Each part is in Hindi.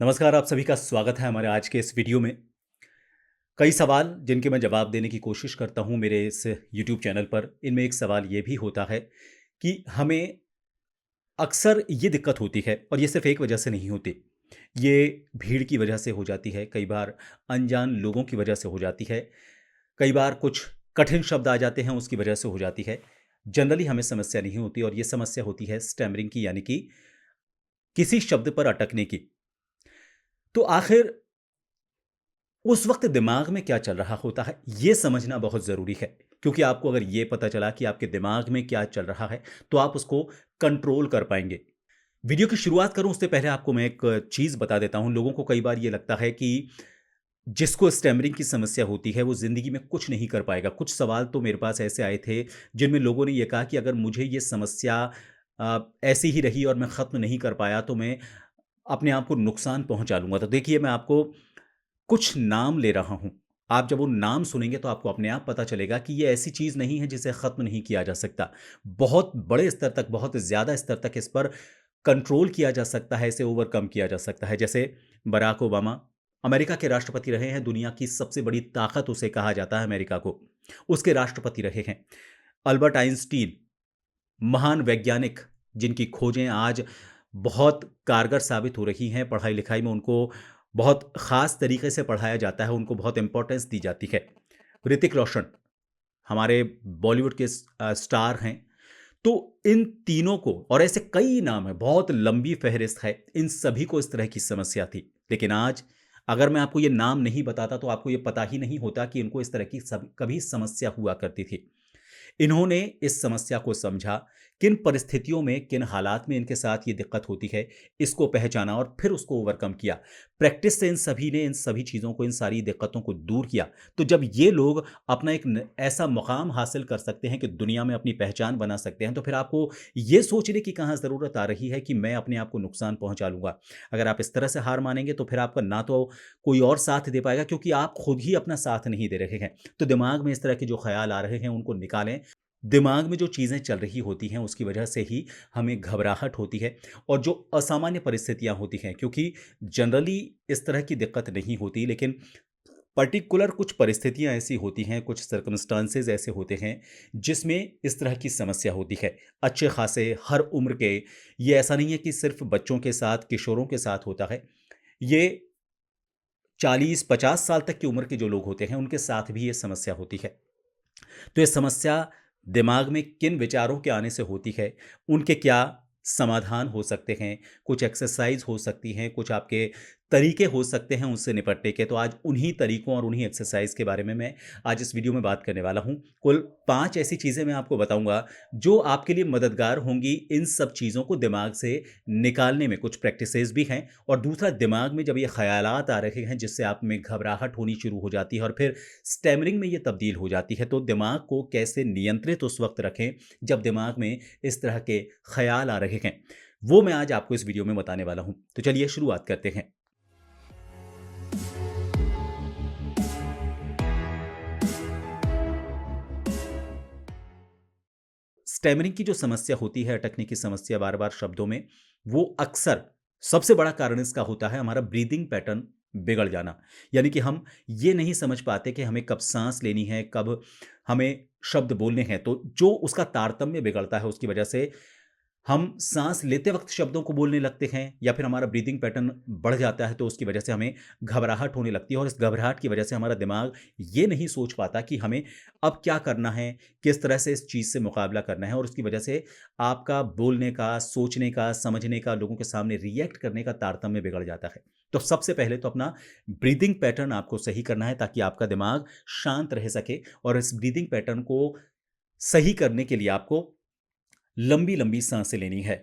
नमस्कार, आप सभी का स्वागत है हमारे आज के इस वीडियो में। कई सवाल जिनके मैं जवाब देने की कोशिश करता हूँ मेरे इस यूट्यूब चैनल पर, इनमें एक सवाल ये भी होता है कि हमें अक्सर ये दिक्कत होती है और ये सिर्फ़ एक वजह से नहीं होती। ये भीड़ की वजह से हो जाती है, कई बार अनजान लोगों की वजह से हो जाती है, कई बार कुछ कठिन शब्द आ जाते हैं उसकी वजह से हो जाती है। जनरली हमें समस्या नहीं होती और ये समस्या होती है स्टैमरिंग की यानी कि किसी शब्द पर अटकने की। तो आखिर उस वक़्त दिमाग में क्या चल रहा होता है, ये समझना बहुत ज़रूरी है। क्योंकि आपको अगर ये पता चला कि आपके दिमाग में क्या चल रहा है, तो आप उसको कंट्रोल कर पाएँगे। वीडियो की शुरुआत करूँ उससे पहले आपको मैं एक चीज़ बता देता हूँ। लोगों को कई बार ये लगता है कि जिसको स्टैमरिंग की समस्या होती है, वो ज़िंदगी में कुछ नहीं कर पाएगा। कुछ सवाल तो मेरे पास ऐसे आए थे, जिनमें लोगों ने ये कहा कि अगर मुझे ये समस्या ऐसी ही रही और मैं ख़त्म नहीं कर पाया, तो मैं अपने आप को नुकसान पहुँचा लूँगा। तो देखिए, मैं आपको कुछ नाम ले रहा हूँ। आप जब वो नाम सुनेंगे तो आपको अपने आप पता चलेगा कि ये ऐसी चीज़ नहीं है जिसे ख़त्म नहीं किया जा सकता। बहुत बड़े स्तर तक, बहुत ज़्यादा स्तर तक इस पर कंट्रोल किया जा सकता है, इसे ओवरकम किया जा सकता है। जैसे बराक ओबामा अमेरिका के राष्ट्रपति रहे हैं, दुनिया की सबसे बड़ी ताकत उसे कहा जाता है अमेरिका को। उसके राष्ट्रपति रहे हैं। अल्बर्ट आइंस्टीन महान वैज्ञानिक जिनकी खोजें आज बहुत कारगर साबित हो रही हैं, पढ़ाई-लिखाई में उनको बहुत ख़ास तरीके से पढ़ाया जाता है, उनको बहुत इम्पोर्टेंस दी जाती है। ऋतिक रोशन हमारे बॉलीवुड के स्टार हैं। तो इन तीनों को और ऐसे कई नाम हैं, बहुत लंबी फ़हरिस्त है, इन सभी को इस तरह की समस्या थी। लेकिन आज अगर मैं आपको ये नाम नहीं बताता तो आपको ये पता ही नहीं होता कि इनको इस तरह की कभी समस्या हुआ करती थी। इन्होंने इस समस्या को समझा, किन परिस्थितियों में, किन हालात में इनके साथ ये दिक्कत होती है, इसको पहचाना और फिर उसको ओवरकम किया। प्रैक्टिस से इन सभी ने इन सभी चीज़ों को, इन सारी दिक्कतों को दूर किया। तो जब ये लोग अपना एक ऐसा मुकाम हासिल कर सकते हैं कि दुनिया में अपनी पहचान बना सकते हैं, तो फिर आपको ये सोचने की कहाँ ज़रूरत आ रही है कि मैं अपने आप को नुकसान पहुँचा लूँगा। अगर आप इस तरह से हार मानेंगे तो फिर आपका ना तो कोई और साथ दे पाएगा, क्योंकि आप खुद ही अपना साथ नहीं दे रहे हैं। तो दिमाग में इस तरह के जो ख़्याल आ रहे हैं उनको निकालें। दिमाग में जो चीज़ें चल रही होती हैं उसकी वजह से ही हमें घबराहट होती है और जो असामान्य परिस्थितियाँ होती हैं, क्योंकि जनरली इस तरह की दिक्कत नहीं होती, लेकिन पर्टिकुलर कुछ परिस्थितियाँ ऐसी होती हैं, कुछ सर्कमस्टांसेस ऐसे होते हैं जिसमें इस तरह की समस्या होती है। अच्छे खासे हर उम्र के, ये ऐसा नहीं है कि सिर्फ बच्चों के साथ, किशोरों के साथ होता है। ये 40-50 साल तक की उम्र के जो लोग होते हैं उनके साथ भी ये समस्या होती है। तो ये समस्या दिमाग में किन विचारों के आने से होती है, उनके क्या समाधान हो सकते हैं, कुछ एक्सरसाइज़ हो सकती हैं, कुछ आपके तरीके हो सकते हैं उससे निपटने के। तो आज उन्हीं तरीकों और उन्हीं एक्सरसाइज़ के बारे में मैं आज इस वीडियो में बात करने वाला हूँ। कुल 5 ऐसी चीज़ें मैं आपको बताऊँगा, जो आपके लिए मददगार होंगी इन सब चीज़ों को दिमाग से निकालने में। कुछ प्रैक्टिसेज़ भी हैं और दूसरा, दिमाग में जब ये ख़यालात आ रहे हैं जिससे आप में घबराहट होनी शुरू हो जाती है और फिर स्टैमरिंग में ये तब्दील हो जाती है, तो दिमाग को कैसे नियंत्रित उस वक़्त रखें जब दिमाग में इस तरह के ख़याल आ रहे हैं, वो मैं आज आपको इस वीडियो में बताने वाला हूँ। तो चलिए शुरुआत करते हैं। स्टैमरिंग की जो समस्या होती है, अटकने की समस्या बार-बार शब्दों में, वो अक्सर सबसे बड़ा कारण इसका होता है हमारा ब्रीथिंग पैटर्न बिगड़ जाना। यानी कि हम ये नहीं समझ पाते कि हमें कब साँस लेनी है, कब हमें शब्द बोलने हैं। तो जो उसका तारतम्य बिगड़ता है उसकी वजह से हम साँस लेते वक़्त शब्दों को बोलने लगते हैं या फिर हमारा ब्रीथिंग पैटर्न बढ़ जाता है, तो उसकी वजह से हमें घबराहट होने लगती है और इस घबराहट की वजह से हमारा दिमाग ये नहीं सोच पाता कि हमें अब क्या करना है, किस तरह से इस चीज़ से मुकाबला करना है, और उसकी वजह से आपका बोलने का, सोचने का, समझने का, लोगों के सामने रिएक्ट करने का तारतम्य बिगड़ जाता है। तो सबसे पहले तो अपना ब्रीथिंग पैटर्न आपको सही करना है ताकि आपका दिमाग शांत रह सके, और इस ब्रीथिंग पैटर्न को सही करने के लिए आपको लंबी-लंबी साँसें लेनी है।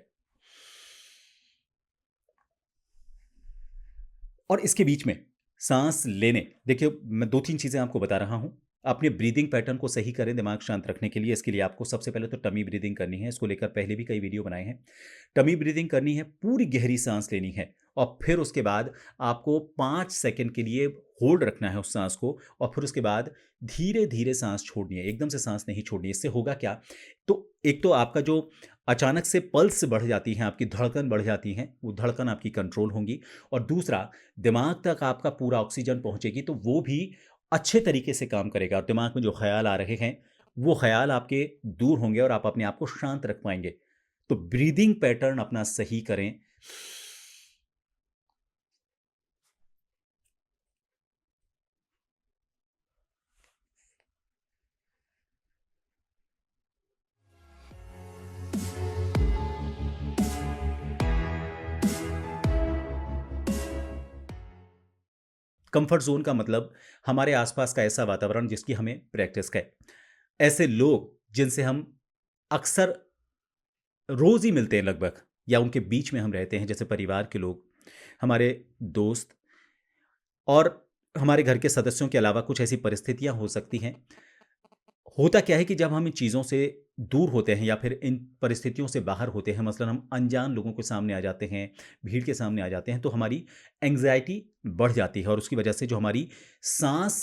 और इसके बीच में साँस लेने, देखिए मैं 2-3 चीज़ें आपको बता रहा हूँ। अपने ब्रीथिंग पैटर्न को सही करें दिमाग शांत रखने के लिए। इसके लिए आपको सबसे पहले तो टमी ब्रीथिंग करनी है। इसको लेकर पहले भी कई वीडियो बनाए हैं। टमी ब्रीथिंग करनी है, पूरी गहरी साँस लेनी है और फिर उसके बाद आपको 5 सेकंड के लिए होल्ड रखना है उस साँस को, और फिर उसके बाद धीरे-धीरे साँस छोड़नी है। एकदम से साँस नहीं छोड़नी है। इससे होगा क्या? तो एक तो आपका जो अचानक से पल्स बढ़ जाती हैं, आपकी धड़कन बढ़ जाती हैं, वो धड़कन आपकी कंट्रोल होंगी। और दूसरा, दिमाग तक आपका पूरा ऑक्सीजन पहुँचेगी, तो वो भी अच्छे तरीके से काम करेगा और दिमाग में जो ख़्याल आ रहे हैं, वो ख़्याल आपके दूर होंगे और आप अपने आप को शांत रख पाएँगे। तो ब्रीदिंग पैटर्न अपना सही करें। कंफर्ट ज़ोन का मतलब हमारे आसपास का ऐसा वातावरण जिसकी हमें प्रैक्टिस है। ऐसे लोग जिनसे हम अक्सर रोज़ ही मिलते हैं लगभग, या उनके बीच में हम रहते हैं, जैसे परिवार के लोग, हमारे दोस्त और हमारे घर के सदस्यों के अलावा कुछ ऐसी परिस्थितियाँ हो सकती हैं। होता क्या है कि जब हम इन चीज़ों से दूर होते हैं या फिर इन परिस्थितियों से बाहर होते हैं, मसलन हम अनजान लोगों के सामने आ जाते हैं, भीड़ के सामने आ जाते हैं, तो हमारी एंग्ज़ायटी बढ़ जाती है और उसकी वजह से जो हमारी साँस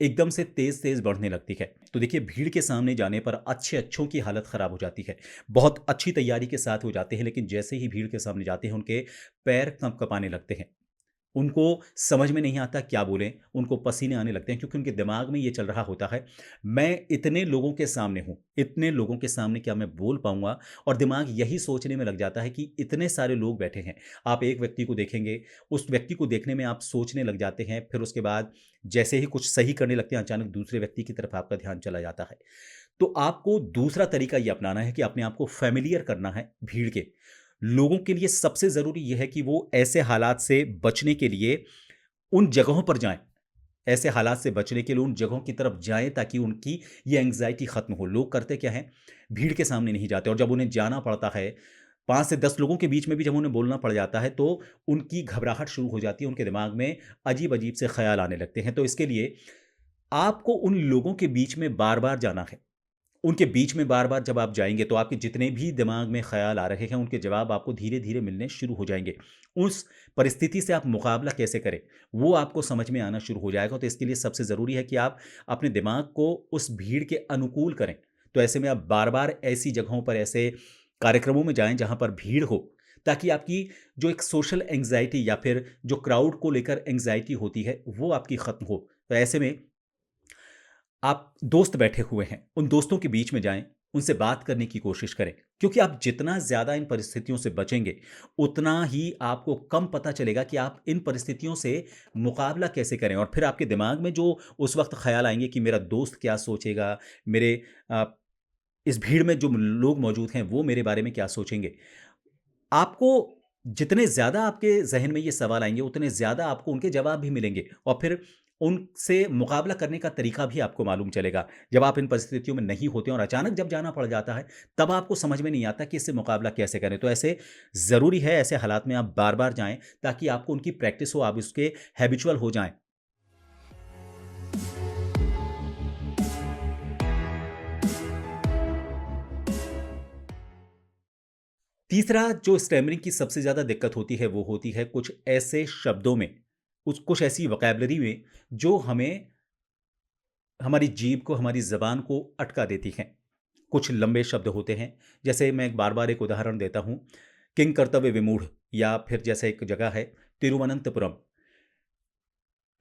एकदम से तेज़-तेज़ बढ़ने लगती है। तो देखिए, भीड़ के सामने जाने पर अच्छे-अच्छों की हालत ख़राब हो जाती है। बहुत अच्छी तैयारी के साथ वो जाते हैं, लेकिन जैसे ही भीड़ के सामने जाते हैं, उनके पैर कँप-कँपाने लगते हैं। उनको समझ में नहीं आता क्या बोलें, उनको पसीने आने लगते हैं, क्योंकि उनके दिमाग में ये चल रहा होता है, मैं इतने लोगों के सामने हूँ, इतने लोगों के सामने क्या मैं बोल पाऊँगा? और दिमाग यही सोचने में लग जाता है कि इतने सारे लोग बैठे हैं। आप एक व्यक्ति को देखेंगे, उस व्यक्ति को देखने में आप सोचने लग जाते हैं, फिर उसके बाद जैसे ही कुछ सही करने लगते हैं, अचानक दूसरे व्यक्ति की तरफ आपका ध्यान चला जाता है। तो आपको दूसरा तरीका ये अपनाना है कि अपने आप को फ़ैमिलियर करना है भीड़ के। लोगों के लिए सबसे ज़रूरी ये है कि वो ऐसे हालात से बचने के लिए उन जगहों पर जाएँ। ऐसे हालात से बचने के लिए उन जगहों की तरफ जाएँ, ताकि उनकी ये एंग्ज़ायटी ख़त्म हो। लोग करते क्या हैं, भीड़ के सामने नहीं जाते, और जब उन्हें जाना पड़ता है, 5 से 10 लोगों के बीच में भी जब उन्हें बोलना पड़ जाता है, तो उनकी घबराहट शुरू हो जाती है, उनके दिमाग में अजीब-अजीब से ख़्याल आने लगते हैं। तो इसके लिए आपको उन लोगों के बीच में बार-बार जाना है। उनके बीच में बार-बार जब आप जाएँगे, तो आपके जितने भी दिमाग में ख़्याल आ रहे हैं, उनके जवाब आपको धीरे-धीरे मिलने शुरू हो जाएँगे। उस परिस्थिति से आप मुकाबला कैसे करें, वो आपको समझ में आना शुरू हो जाएगा। तो इसके लिए सबसे ज़रूरी है कि आप अपने दिमाग को उस भीड़ के अनुकूल करें। तो ऐसे में आप बार-बार ऐसी जगहों पर, ऐसे कार्यक्रमों में जाएँ जहाँ पर भीड़ हो, ताकि आपकी जो एक सोशल एंग्ज़ायटी या फिर जो क्राउड को लेकर एंग्ज़ायटी होती है, वो आपकी ख़त्म हो। तो ऐसे में आप दोस्त बैठे हुए हैं, उन दोस्तों के बीच में जाएँ, उनसे बात करने की कोशिश करें। क्योंकि आप जितना ज़्यादा इन परिस्थितियों से बचेंगे, उतना ही आपको कम पता चलेगा कि आप इन परिस्थितियों से मुकाबला कैसे करें, और फिर आपके दिमाग में जो उस वक़्त ख़्याल आएँगे कि मेरा दोस्त क्या सोचेगा, मेरे अ, इस भीड़ में जो लोग मौजूद हैं, वो मेरे बारे में क्या सोचेंगे। आपको जितने ज़्यादा आपके ज़हन में ये सवाल आएँगे, उतने ज़्यादा आपको उनके जवाब भी मिलेंगे, और फिर उनसे मुकाबला करने का तरीका भी आपको मालूम चलेगा। जब आप इन परिस्थितियों में नहीं होते हैं और अचानक जब जाना पड़ जाता है, तब आपको समझ में नहीं आता कि इससे मुकाबला कैसे करें। तो ऐसे ज़रूरी है, ऐसे हालात में आप बार-बार जाएँ, ताकि आपको उनकी प्रैक्टिस हो, आप उसके हैबिचुअल हो जाएँ। तीसरा, जो स्टैमरिंग की सबसे ज़्यादा दिक्कत होती है, वो होती है कुछ ऐसे शब्दों में, कुछ ऐसी वोकैब्युलरी में, जो हमें, हमारी जीभ को, हमारी ज़बान को अटका देती हैं। कुछ लंबे शब्द होते हैं, जैसे मैं बार-बार एक उदाहरण देता हूँ, किंग कर्तव्य विमूढ़, या फिर जैसे एक जगह है तिरुवनंतपुरम।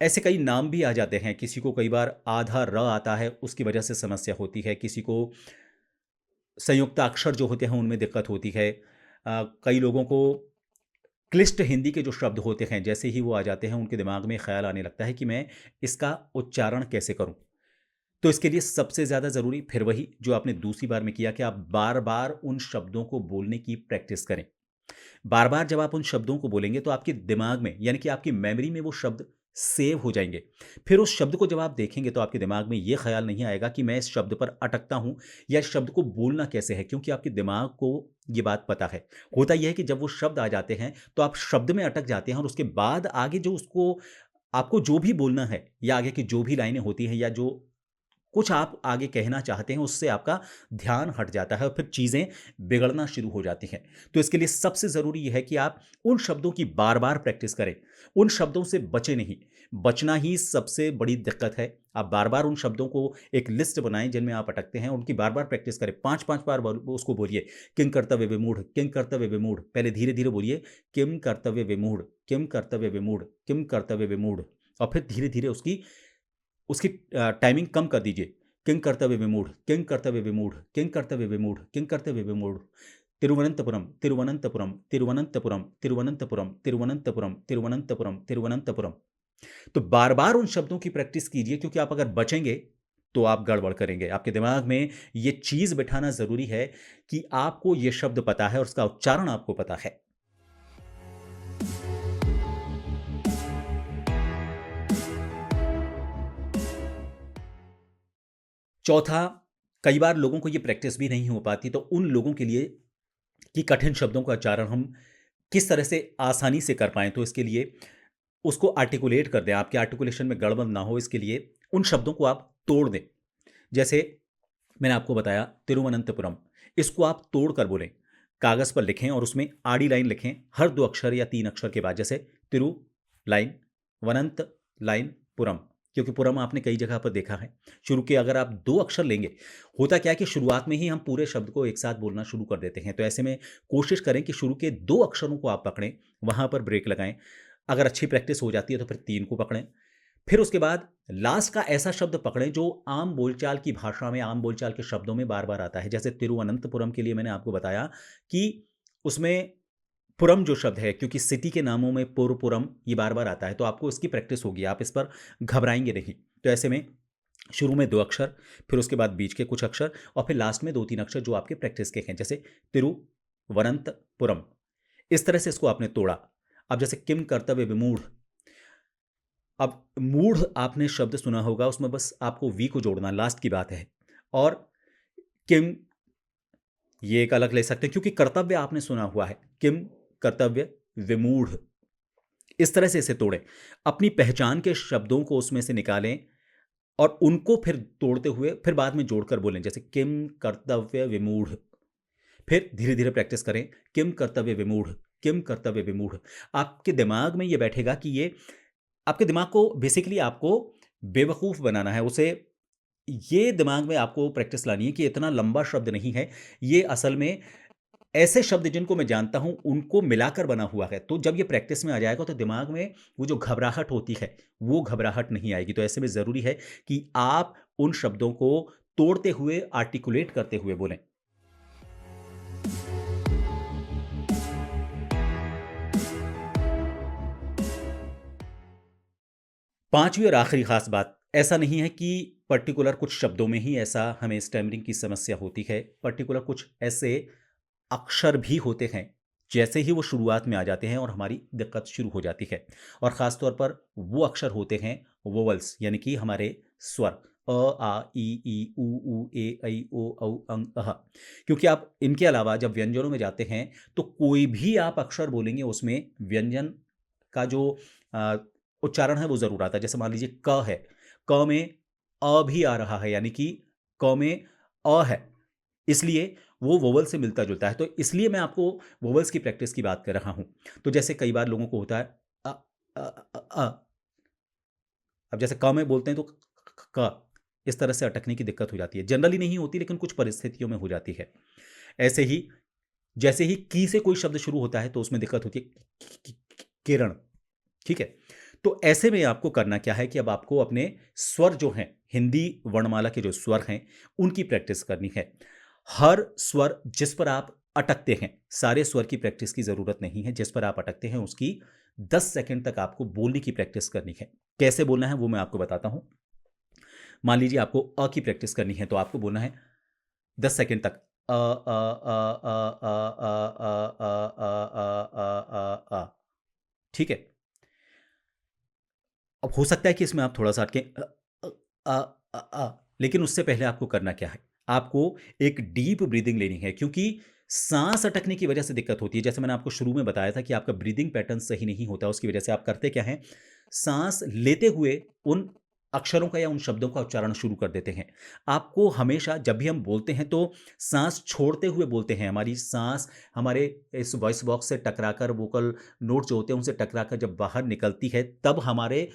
ऐसे कई नाम भी आ जाते हैं, किसी को कई बार आधा र आता है, उसकी वजह से समस्या होती है, किसी को संयुक्ताक्षर जो होते हैं उनमें दिक्कत होती है। कई लोगों को क्लिष्ट हिंदी के जो शब्द होते हैं, जैसे ही वो आ जाते हैं, उनके दिमाग में ख़्याल आने लगता है कि मैं इसका उच्चारण कैसे करूँ? तो इसके लिए सबसे ज़्यादा ज़रूरी फिर वही जो आपने दूसरी बार में किया, कि आप बार-बार उन शब्दों को बोलने की प्रैक्टिस करें। बार-बार जब आप उन शब्दों को बोलेंगे, तो आपके दिमाग में, यानी कि आपकी मेमोरी में, वो शब्द सेव हो जाएँगे। फिर उस शब्द को जब आप देखेंगे, तो आपके दिमाग में ये ख़्याल नहीं आएगा कि मैं इस शब्द पर अटकता हूँ, या इस शब्द को बोलना कैसे है, क्योंकि आपके दिमाग को ये बात पता है। होता ये है कि जब वो शब्द आ जाते हैं, तो आप शब्द में अटक जाते हैं, और उसके बाद आगे जो उसको आपको जो भी बोलना है, या आगे की जो भी लाइनें होती हैं, या जो कुछ आप आगे कहना चाहते हैं, उससे आपका ध्यान हट जाता है और फिर चीज़ें बिगड़ना शुरू हो जाती हैं। तो इसके लिए सबसे ज़रूरी ये है कि आप उन शब्दों की बार-बार प्रैक्टिस करें। उन शब्दों से बचें नहीं। बचना ही सबसे बड़ी दिक्कत है। आप बार-बार उन शब्दों को एक लिस्ट बनाएँ जिनमें आप अटकते हैं, उनकी बार-बार प्रैक्टिस करें। 5-5 बार उसको बोलिए, किं कर्तव्य विमूढ़, किं कर्तव्य विमूढ़। पहले धीरे-धीरे बोलिए, किं कर्तव्य विमूढ़, किं कर्तव्य विमूढ़, किं कर्तव्य विमूढ़, और फिर धीरे-धीरे उसकी उसकी टाइमिंग कम कर दीजिए। किं कर्तव्य विमूढ़, किं कर्तव्य विमूढ़, किं कर्तव्य विमूढ़, किं कर्तव्य विमूढ़। तिरुवनंतपुरम, तिरुवनंतपुरम, तिरुवनंतपुरम, तिरुवनंतपुरम, तिरुवनंतपुरम, तिरुवनंतपुरम, तिरुवनंतपुरम। तो बार-बार उन शब्दों की प्रैक्टिस कीजिए, क्योंकि आप अगर बचेंगे, तो आप गड़बड़ करेंगे। आपके दिमाग में ये चीज़ बिठाना ज़रूरी है कि आपको ये शब्द पता है और उसका उच्चारण आपको पता है। चौथा, कई बार लोगों को ये प्रैक्टिस भी नहीं हो पाती, तो उन लोगों के लिए कि कठिन शब्दों का उच्चारण हम किस तरह से आसानी से कर पाएँ, तो इसके लिए उसको आर्टिकुलेट कर दें, आपके आर्टिकुलेशन में गड़बड़ ना हो, इसके लिए उन शब्दों को आप तोड़ दें। जैसे मैंने आपको बताया तिरुवनंतपुरम, इसको आप तोड़ कर बोलें। कागज़ पर लिखें और उसमें आड़ी लाइन लिखें, हर 2 अक्षर या 3 अक्षर के बाद, जैसे तिरु लाइन, वनंत लाइन, पुरम। क्योंकि पुरम आपने कई जगह पर देखा है। शुरू के अगर आप 2 अक्षर लेंगे, होता क्या है कि शुरुआत में ही हम पूरे शब्द को एक साथ बोलना शुरू कर देते हैं। तो ऐसे में कोशिश करें कि शुरू के 2 अक्षरों को आप पकड़ें, वहाँ पर ब्रेक लगाएँ। अगर अच्छी प्रैक्टिस हो जाती है तो फिर 3 को पकड़ें। फिर उसके बाद लास्ट का ऐसा शब्द पकड़ें जो आम बोलचाल की भाषा में, आम बोलचाल के शब्दों में बार-बार आता है। जैसे तिरुवनंतपुरम के लिए मैंने आपको बताया कि उसमें पुरम जो शब्द है, क्योंकि सिटी के नामों में पुर, पुरम ये बार-बार आता है, तो आपको इसकी प्रैक्टिस होगी, आप इस पर घबराएँगे नहीं। तो ऐसे में शुरू में 2 अक्षर, फिर उसके बाद बीच के कुछ अक्षर और फिर लास्ट में 2-3 अक्षर जो आपके प्रैक्टिस के हैं, जैसे तिरुवनंतपुरम। इस तरह से इसको आपने तोड़ा। अब जैसे किम कर्तव्य विमूढ़, अब मूढ़ आपने शब्द सुना होगा, उसमें बस आपको वी को जोड़ना, लास्ट की बात है। और किम, ये एक अलग ले सकते हैं, क्योंकि कर्तव्य आपने सुना हुआ है। किम कर्तव्य विमूढ़, इस तरह से इसे तोड़ें। अपनी पहचान के शब्दों को उसमें से निकालें और उनको फिर तोड़ते हुए फिर बाद में जोड़कर बोलें, जैसे किम कर्तव्य विमूढ़। फिर धीरे-धीरे प्रैक्टिस करें, किम कर्तव्य विमूढ़, किम कर्तव्य विमूढ़। आपके दिमाग में ये बैठेगा कि ये आपके दिमाग को बेसिकली आपको बेवकूफ़ बनाना है, उसे ये दिमाग में आपको प्रैक्टिस लानी है कि इतना लंबा शब्द नहीं है, ये असल में ऐसे शब्द जिनको मैं जानता हूँ, उनको मिलाकर बना हुआ है। तो जब ये प्रैक्टिस में आ जाएगा तो दिमाग में वो जो घबराहट होती है, वो घबराहट नहीं आएगी। तो ऐसे में ज़रूरी है कि आप उन शब्दों को तोड़ते हुए, आर्टिकुलेट करते हुए बोलें। 5वीं और आखिरी ख़ास बात, ऐसा नहीं है कि पर्टिकुलर कुछ शब्दों में ही ऐसा हमें स्टैमरिंग की समस्या होती है। पर्टिकुलर कुछ ऐसे अक्षर भी होते हैं, जैसे ही वो शुरुआत में आ जाते हैं और हमारी दिक्कत शुरू हो जाती है। और ख़ास तौर पर वो अक्षर होते हैं वोवेल्स, यानी कि हमारे स्वर, अ, आ, ई, ऊ, ए, ऐ, ओ, औ, अं, अह। क्योंकि आप इनके अलावा जब व्यंजनों में जाते हैं, तो कोई भी आप अक्षर बोलेंगे उसमें व्यंजन का जो अ, उच्चारण है वो ज़रूर आता है। जैसे मान लीजिए क है, क में अ भी आ रहा है, यानी कि क में अ है, इसलिए वो वोवेल से मिलता-जुलता है। तो इसलिए मैं आपको वोवेल्स की प्रैक्टिस की बात कर रहा हूँ। तो जैसे कई बार लोगों को होता है अ, अ, अब जैसे क में बोलते हैं तो क, इस तरह से अटकने की दिक्कत हो जाती है। जनरली नहीं होती, लेकिन कुछ परिस्थितियों में हो जाती है। ऐसे ही जैसे ही की से कोई शब्द शुरू होता है तो उसमें दिक्कत होती है, किरण, ठीक है? तो ऐसे में आपको करना क्या है कि अब आपको अपने स्वर जो हैं, हिंदी वर्णमाला के जो स्वर हैं, उनकी प्रैक्टिस करनी है। हर स्वर जिस पर आप अटकते हैं, सारे स्वर की प्रैक्टिस की ज़रूरत नहीं है, जिस पर आप अटकते हैं उसकी 10 सेकंड तक आपको बोलने की प्रैक्टिस करनी है। कैसे बोलना है वो मैं आपको बताता हूँ। मान लीजिए आपको अ की प्रैक्टिस करनी है, तो आपको बोलना है 10 सेकंड तक अ, अ, अ, अ, अ, अ, अ, अ, अ, अ, अ, अ। ठीक है? अब हो सकता है कि इसमें आप थोड़ा-सा अटकें अ, अ, लेकिन उससे पहले आपको करना क्या है? आपको एक डीप ब्रीथिंग लेनी है, क्योंकि साँस अटकने की वजह से दिक्कत होती है। जैसे मैंने आपको शुरू में बताया था कि आपका ब्रीथिंग पैटर्न सही नहीं होता, उसकी वजह से आप करते क्या हैं? साँस लेते हुए उन अक्षरों का या उन शब्दों का उच्चारण शुरू कर देते हैं। आपको हमेशा जब भी हम बोलते हैं तो साँस छोड़ते हुए बोलते हैं। हमारी साँस हमारे इस वॉइस बॉक्स से टकराकर वोकल नोट जो होते हैं उनसे टकराकर जब बाहर निकलती है, तब हमारे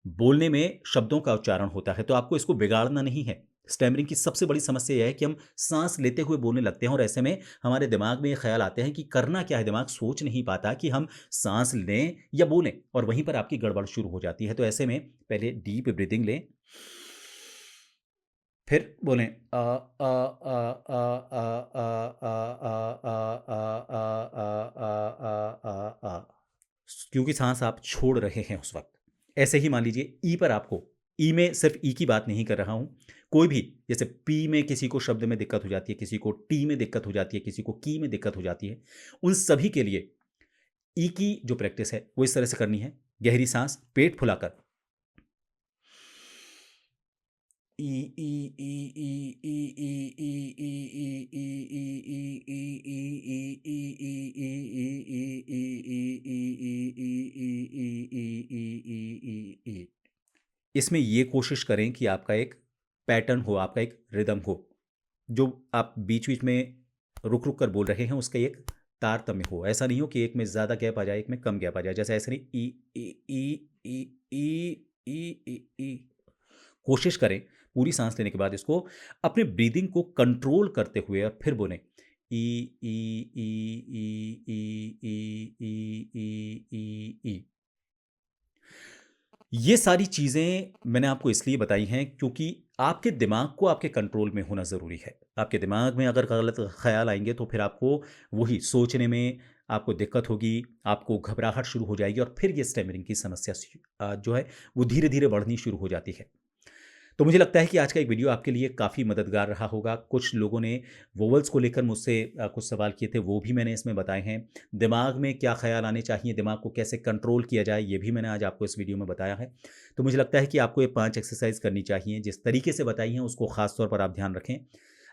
बोलने में शब्दों का उच्चारण होता है। तो आपको इसको बिगाड़ना नहीं है। स्टैमरिंग की सबसे बड़ी समस्या यह है कि हम साँस लेते हुए बोलने लगते हैं और ऐसे में हमारे दिमाग में ये ख़्याल आते हैं कि करना क्या है, दिमाग सोच नहीं पाता कि हम साँस लें या बोलें, और वहीं पर आपकी गड़बड़ शुरू हो जाती है। तो ऐसे में पहले डीप ब्रीथिंग लें, फिर बोलें अ अ अ अ अ अ अ अ अ अ क्योंकि साँस आप छोड़ रहे हैं उस वक़्त। ऐसे ही मान लीजिए ई पर आपको, ई में सिर्फ़ ई की बात नहीं कर रहा हूँ, कोई भी जैसे पी में किसी को शब्द में दिक्कत हो जाती है, किसी को टी में दिक्कत हो जाती है, किसी को की में दिक्कत हो जाती है। उन सभी के लिए ई की जो प्रैक्टिस है वो इस तरह से करनी है, गहरी साँस पेट फुलाकर इसमें ये कोशिश करें कि आपका एक पैटर्न हो, आपका एक रिदम हो। जो आप बीच-बीच में रुक-रुक कर बोल रहे हैं, उसका एक तारतम्य हो। ऐसा नहीं हो कि एक में ज़्यादा गैप आ जाए, एक में कम गैप आ जाए। जैसे ऐसे नहीं ई ई ई ई ई ई ई ई कोशिश करें पूरी साँस लेने के बाद इसको अपने ब्रीदिंग को कंट्रोल करते हुए और फिर बोलें ई ई ई ई ई ई ई ई ई ई। ये सारी चीज़ें मैंने आपको इसलिए बताई हैं क्योंकि आपके दिमाग को आपके कंट्रोल में होना ज़रूरी है। आपके दिमाग में अगर गलत ख़्याल आएँगे तो फिर आपको वही सोचने में आपको दिक्कत होगी, आपको घबराहट शुरू हो जाएगी और फिर ये स्टैमरिंग की समस्या जो है वो धीरे-धीरे बढ़नी शुरू हो जाती है। तो मुझे लगता है कि आज का एक वीडियो आपके लिए काफ़ी मददगार रहा होगा। कुछ लोगों ने वोवेल्स को लेकर मुझसे कुछ सवाल किए थे, वो भी मैंने इसमें बताए हैं। दिमाग में क्या ख़्याल आने चाहिए, दिमाग को कैसे कंट्रोल किया जाए, ये भी मैंने आज आपको इस वीडियो में बताया है। तो मुझे लगता है कि आपको ये 5 एक्सरसाइज़ करनी चाहिए। जिस तरीके से बताई हैं, उसको ख़ास तौर पर आप ध्यान रखें।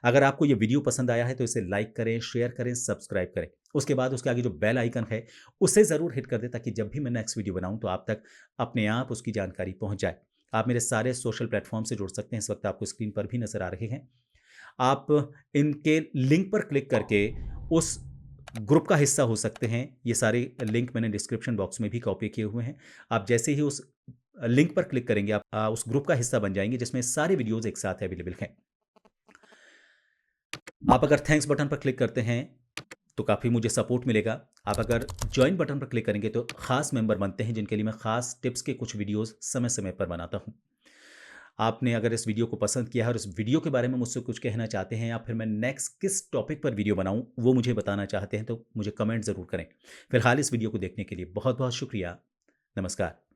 अगर आपको ये वीडियो पसंद आया है, तो इसे लाइक करें, शेयर करें, सब्सक्राइब करें। उसके बाद उसके आगे जो बेल आइकन है, उसे ज़रूर हिट कर दें ताकि जब भी मैं नेक्स्ट वीडियो बनाऊँ, तो आप तक अपने आप उसकी जानकारी पहुँच जाए। आप मेरे सारे सोशल प्लेटफ़ॉर्म से जुड़ सकते हैं, इस वक़्त आपको स्क्रीन पर भी नज़र आ रहे हैं। आप इनके लिंक पर क्लिक करके उस ग्रुप का हिस्सा हो सकते हैं। ये सारे लिंक मैंने डिस्क्रिप्शन बॉक्स में भी कॉपी किए हुए हैं। आप जैसे ही उस लिंक पर क्लिक करेंगे, आप उस ग्रुप का हिस्सा बन जाएँगे जिसमें सारे वीडियोज़ एक साथ अवेलेबल हैं। आप अगर थैंक्स बटन पर क्लिक करते हैं, तो काफ़ी मुझे सपोर्ट मिलेगा। आप अगर जॉइन बटन पर क्लिक करेंगे, तो ख़ास मेंबर बनते हैं जिनके लिए मैं ख़ास टिप्स के कुछ वीडियोज़ समय-समय पर बनाता हूँ। आपने अगर इस वीडियो को पसंद किया है और इस वीडियो के बारे में मुझसे कुछ कहना चाहते हैं या फिर मैं नेक्स्ट किस टॉपिक पर वीडियो बनाऊँ, वो मुझे बताना चाहते हैं, तो मुझे कमेंट ज़रूर करें। फिलहाल इस वीडियो को देखने के लिए बहुत-बहुत शुक्रिया। नमस्कार।